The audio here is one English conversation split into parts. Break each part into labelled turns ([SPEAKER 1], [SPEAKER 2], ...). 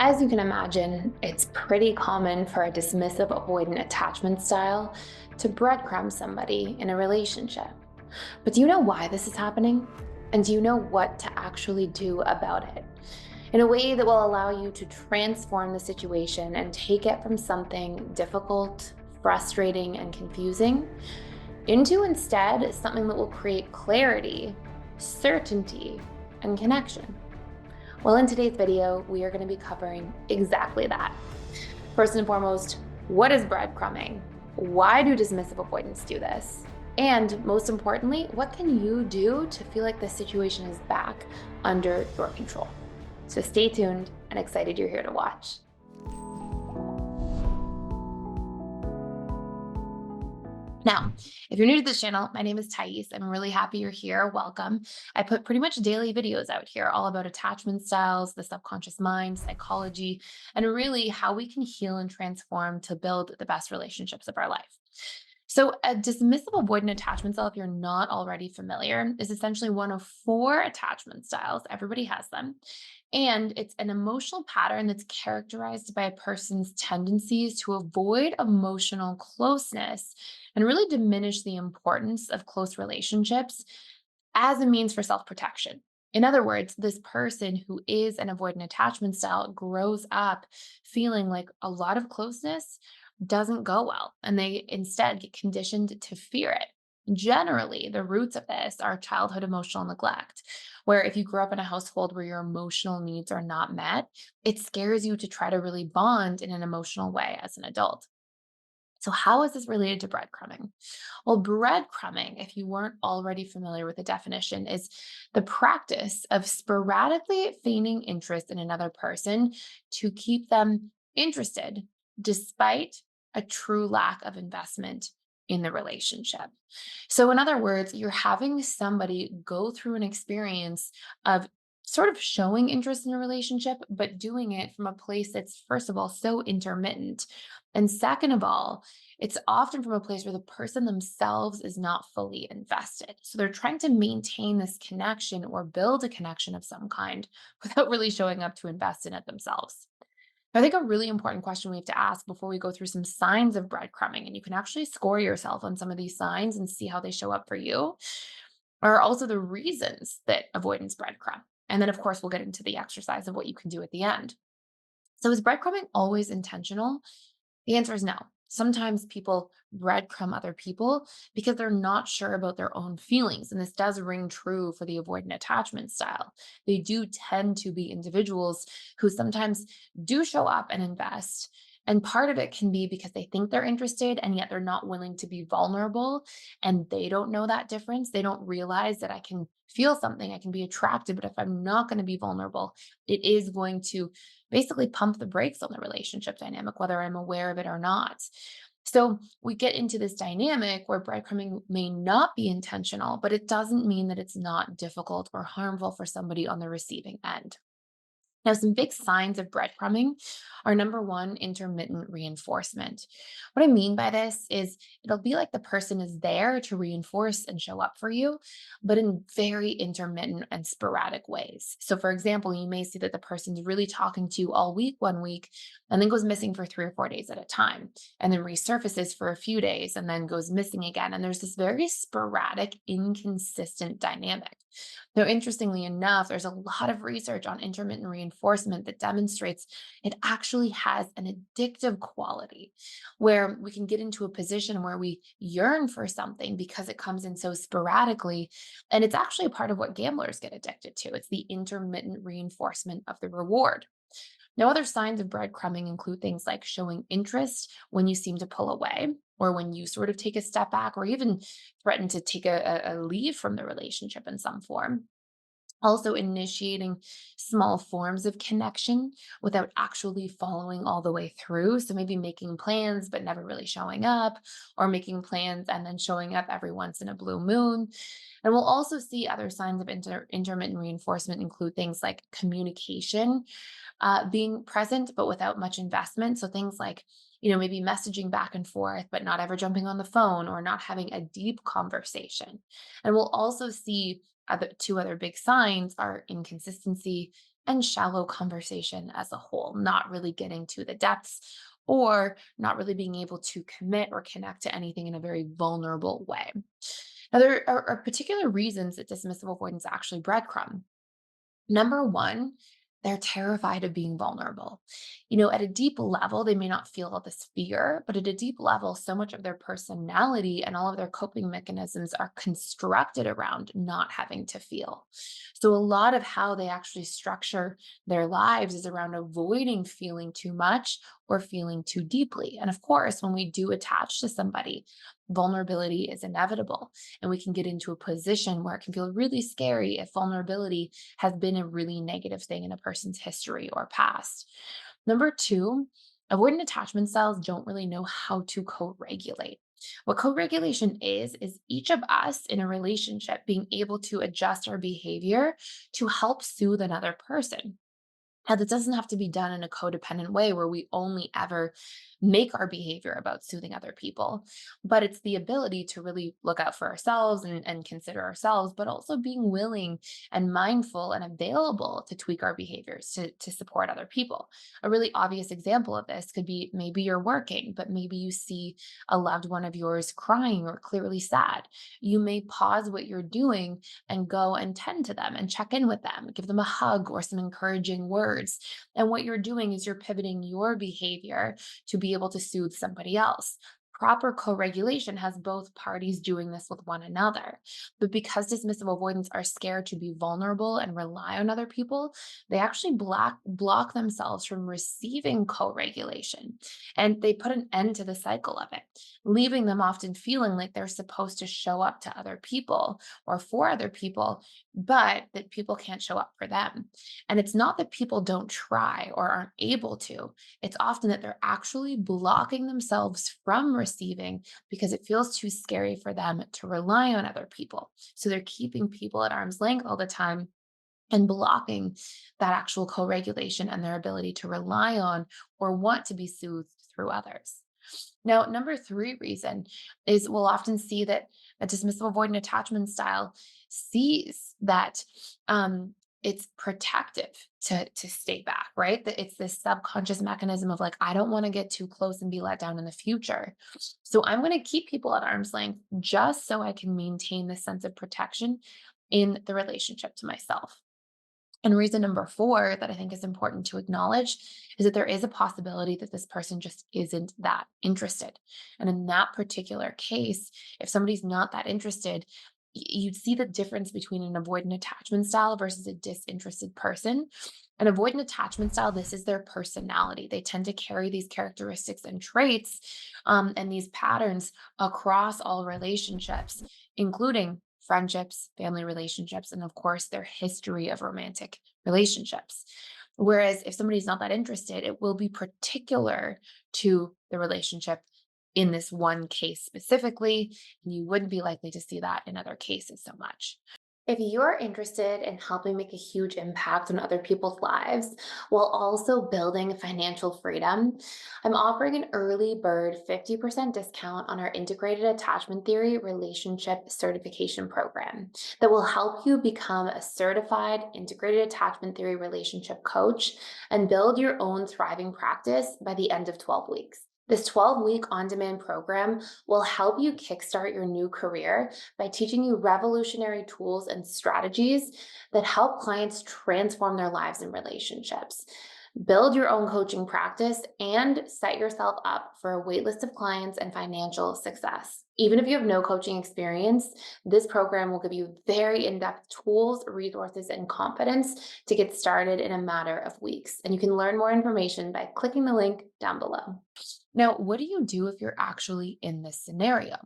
[SPEAKER 1] As you can imagine, it's pretty common for a dismissive avoidant attachment style to breadcrumb somebody in a relationship. But do you know why this is happening? And do you know what to actually do about it? In a way that will allow you to transform the situation and take it from something difficult, frustrating, and confusing into instead something that will create clarity, certainty, and connection. Well, in today's video, we are going to be covering exactly that. First and foremost, what is breadcrumbing? Why do dismissive avoidants do this? And most importantly, what can you do to feel like the situation is back under your control? So stay tuned and excited you're here to watch. Now, if you're new to this channel, my name is Thais. I'm really happy you're here. Welcome. I put pretty much daily videos out here all about attachment styles, the subconscious mind, psychology, and really how we can heal and transform to build the best relationships of our life. So, a dismissive avoidant attachment style, if you're not already familiar, is essentially one of four attachment styles. Everybody has them. And it's an emotional pattern that's characterized by a person's tendencies to avoid emotional closeness and really diminish the importance of close relationships as a means for self protection. In other words, this person who is an avoidant attachment style grows up feeling like a lot of closeness doesn't go well, and they instead get conditioned to fear it. Generally, the roots of this are childhood emotional neglect, where if you grew up in a household where your emotional needs are not met, it scares you to try to really bond in an emotional way as an adult. So, how is this related to breadcrumbing? Well, breadcrumbing, if you weren't already familiar with the definition, is the practice of sporadically feigning interest in another person to keep them interested despite a true lack of investment in the relationship. So, in other words, you're having somebody go through an experience of sort of showing interest in a relationship, but doing it from a place that's, first of all, so intermittent. And second of all, it's often from a place where the person themselves is not fully invested. So they're trying to maintain this connection or build a connection of some kind without really showing up to invest in it themselves. I think a really important question we have to ask before we go through some signs of breadcrumbing, and you can actually score yourself on some of these signs and see how they show up for you, are also the reasons that avoidance breadcrumb. And then, of course, we'll get into the exercise of what you can do at the end. So, is breadcrumbing always intentional? The answer is no. Sometimes people breadcrumb other people because they're not sure about their own feelings. And this does ring true for the avoidant attachment style. They do tend to be individuals who sometimes do show up and invest. And part of it can be because they think they're interested and yet they're not willing to be vulnerable. And they don't know that difference. They don't realize that I can feel something, I can be attracted, but if I'm not going to be vulnerable, it is going to basically pump the brakes on the relationship dynamic, whether I'm aware of it or not. So we get into this dynamic where breadcrumbing may not be intentional, but it doesn't mean that it's not difficult or harmful for somebody on the receiving end. Now, some big signs of breadcrumbing are number one, intermittent reinforcement. What I mean by this is it'll be like the person is there to reinforce and show up for you, but in very intermittent and sporadic ways. So, for example, you may see that the person's really talking to you all week, one week, and then goes missing for 3 or 4 days at a time, and then resurfaces for a few days and then goes missing again. And there's this very sporadic, inconsistent dynamic. Now, interestingly enough, there's a lot of research on intermittent reinforcement that demonstrates it actually has an addictive quality where we can get into a position where we yearn for something because it comes in so sporadically. And it's actually a part of what gamblers get addicted to. It's the intermittent reinforcement of the reward. Now, other signs of breadcrumbing include things like showing interest when you seem to pull away, or when you sort of take a step back, or even threaten to take a leave from the relationship in some form. Also, initiating small forms of connection without actually following all the way through. So, maybe making plans, but never really showing up, or making plans and then showing up every once in a blue moon. And we'll also see other signs of intermittent reinforcement include things like communication being present, but without much investment. So, things like maybe messaging back and forth, but not ever jumping on the phone or not having a deep conversation. And we'll also see two other big signs are inconsistency and shallow conversation as a whole, not really getting to the depths or not really being able to commit or connect to anything in a very vulnerable way. Now, there are particular reasons that dismissive avoidance actually breadcrumb. Number one, they're terrified of being vulnerable. At a deep level, they may not feel all this fear, but at a deep level, so much of their personality and all of their coping mechanisms are constructed around not having to feel. So, a lot of how they actually structure their lives is around avoiding feeling too much or feeling too deeply. And of course, when we do attach to somebody, vulnerability is inevitable. And we can get into a position where it can feel really scary if vulnerability has been a really negative thing in a person's history or past. Number two, avoidant attachment styles don't really know how to co regulate. What co regulation is each of us in a relationship being able to adjust our behavior to help soothe another person. Now, that doesn't have to be done in a codependent way where we only ever make our behavior about soothing other people, but it's the ability to really look out for ourselves and consider ourselves, but also being willing and mindful and available to tweak our behaviors to support other people. A really obvious example of this could be maybe you're working, but maybe you see a loved one of yours crying or clearly sad. You may pause what you're doing and go and tend to them and check in with them, give them a hug or some encouraging words. And what you're doing is you're pivoting your behavior to be able to soothe somebody else. Proper co regulation has both parties doing this with one another. But because dismissive avoidants are scared to be vulnerable and rely on other people, they actually block themselves from receiving co regulation. And they put an end to the cycle of it, leaving them often feeling like they're supposed to show up to other people or for other people, but that people can't show up for them. And it's not that people don't try or aren't able to, it's often that they're actually blocking themselves from receiving because it feels too scary for them to rely on other people. So they're keeping people at arm's length all the time and blocking that actual co regulation and their ability to rely on or want to be soothed through others. Now, number three reason is we'll often see that a dismissive avoidant attachment style sees that it's protective to stay back, right? That it's this subconscious mechanism of like, I don't want to get too close and be let down in the future. So I'm going to keep people at arm's length just so I can maintain this sense of protection in the relationship to myself. And reason number four that I think is important to acknowledge is that there is a possibility that this person just isn't that interested. And in that particular case, if somebody's not that interested, you'd see the difference between an avoidant attachment style versus a disinterested person. An avoidant attachment style, this is their personality. They tend to carry these characteristics and traits and these patterns across all relationships, including friendships, family relationships, and of course, their history of romantic relationships. Whereas if somebody's not that interested, it will be particular to the relationship in this one case specifically, and you wouldn't be likely to see that in other cases so much. If you're interested in helping make a huge impact on other people's lives while also building financial freedom, I'm offering an early bird 50% discount on our integrated attachment theory relationship certification program that will help you become a certified integrated attachment theory relationship coach and build your own thriving practice by the end of 12 weeks. This 12-week on-demand program will help you kickstart your new career by teaching you revolutionary tools and strategies that help clients transform their lives and relationships. Build your own coaching practice and set yourself up for a waitlist of clients and financial success. Even if you have no coaching experience, this program will give you very in-depth tools, resources, and confidence to get started in a matter of weeks. And you can learn more information by clicking the link down below. Now, what do you do if you're actually in this scenario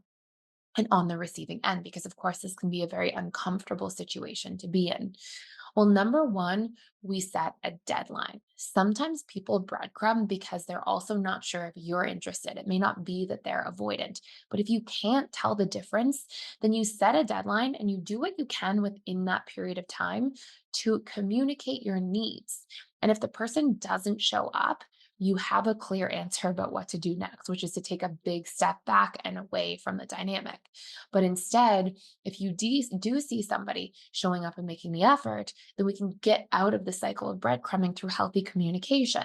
[SPEAKER 1] and on the receiving end? Because, of course, this can be a very uncomfortable situation to be in. Well, number one, we set a deadline. Sometimes people breadcrumb because they're also not sure if you're interested. It may not be that they're avoidant, but if you can't tell the difference, then you set a deadline and you do what you can within that period of time to communicate your needs. And if the person doesn't show up, you have a clear answer about what to do next, which is to take a big step back and away from the dynamic. But instead, if you do see somebody showing up and making the effort, then we can get out of the cycle of breadcrumbing through healthy communication.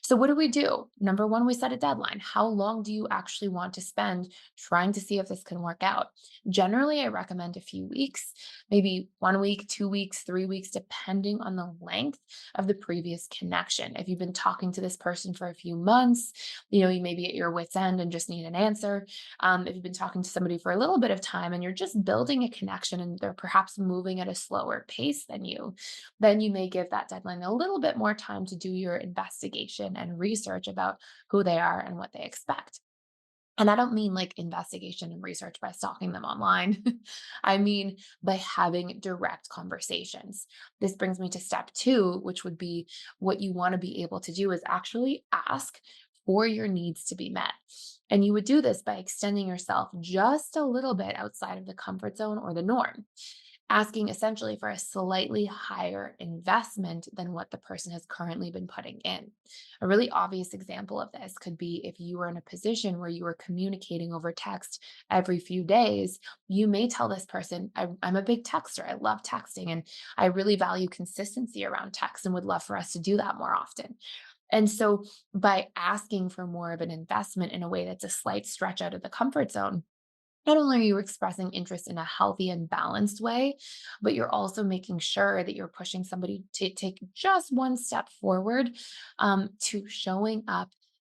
[SPEAKER 1] So, what do we do? Number one, we set a deadline. How long do you actually want to spend trying to see if this can work out? Generally, I recommend a few weeks, maybe 1 week, 2 weeks, 3 weeks, depending on the length of the previous connection. If you've been talking to this person for a few months, you may be at your wits' end and just need an answer. If you've been talking to somebody for a little bit of time and you're just building a connection and they're perhaps moving at a slower pace than you, then you may give that deadline a little bit more time to do your investigation and research about who they are and what they expect. And I don't mean like investigation and research by stalking them online. I mean by having direct conversations. This brings me to step two, which would be what you want to be able to do is actually ask for your needs to be met. And you would do this by extending yourself just a little bit outside of the comfort zone or the norm, asking essentially for a slightly higher investment than what the person has currently been putting in. A really obvious example of this could be if you were in a position where you were communicating over text every few days, you may tell this person, I'm a big texter. I love texting and I really value consistency around text and would love for us to do that more often. And so by asking for more of an investment in a way that's a slight stretch out of the comfort zone, not only are you expressing interest in a healthy and balanced way, but you're also making sure that you're pushing somebody to take just one step forward to showing up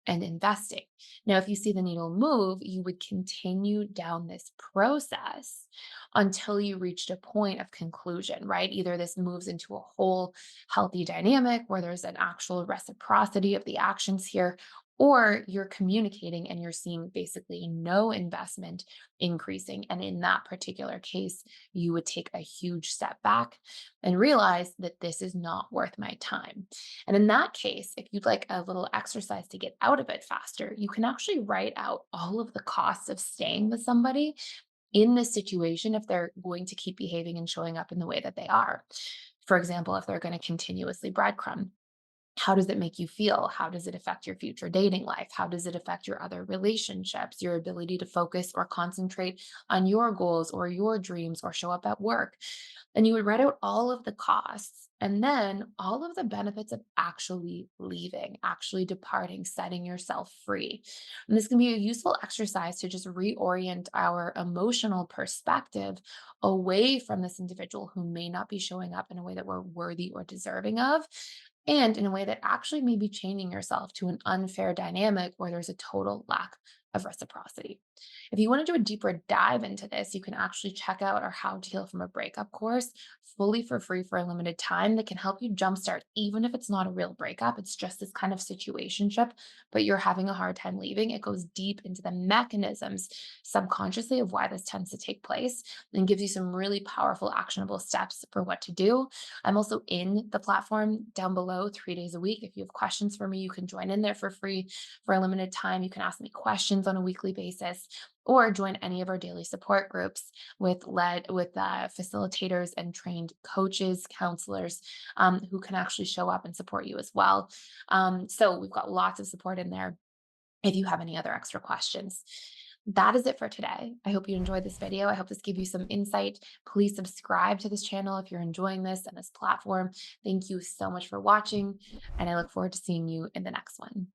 [SPEAKER 1] and investing. Now, if you see the needle move, you would continue down this process until you reached a point of conclusion, right? Either this moves into a whole healthy dynamic where there's an actual reciprocity of the actions here, or you're communicating and you're seeing basically no investment increasing. And in that particular case, you would take a huge step back and realize that this is not worth my time. And in that case, if you'd like a little exercise to get out of it faster, you can actually write out all of the costs of staying with somebody in this situation if they're going to keep behaving and showing up in the way that they are. For example, if they're going to continuously breadcrumb, how does it make you feel? How does it affect your future dating life? How does it affect your other relationships, your ability to focus or concentrate on your goals or your dreams or show up at work? And you would write out all of the costs and then all of the benefits of actually leaving, actually departing, setting yourself free. And this can be a useful exercise to just reorient our emotional perspective away from this individual who may not be showing up in a way that we're worthy or deserving of, and in a way that actually may be chaining yourself to an unfair dynamic where there's a total lack of reciprocity. If you want to do a deeper dive into this, you can actually check out our How to Heal from a Breakup course fully for free for a limited time that can help you jumpstart, even if it's not a real breakup, it's just this kind of situationship, but you're having a hard time leaving. It goes deep into the mechanisms subconsciously of why this tends to take place and gives you some really powerful, actionable steps for what to do. I'm also in the platform down below 3 days a week. If you have questions for me, you can join in there for free for a limited time. You can ask me questions on a weekly basis or join any of our daily support groups with facilitators and trained coaches, counselors who can actually show up and support you as well. So we've got lots of support in there if you have any other extra questions. That is it for today. I hope you enjoyed this video. I hope this gave you some insight. Please subscribe to this channel if you're enjoying this and this platform. Thank you so much for watching, and I look forward to seeing you in the next one.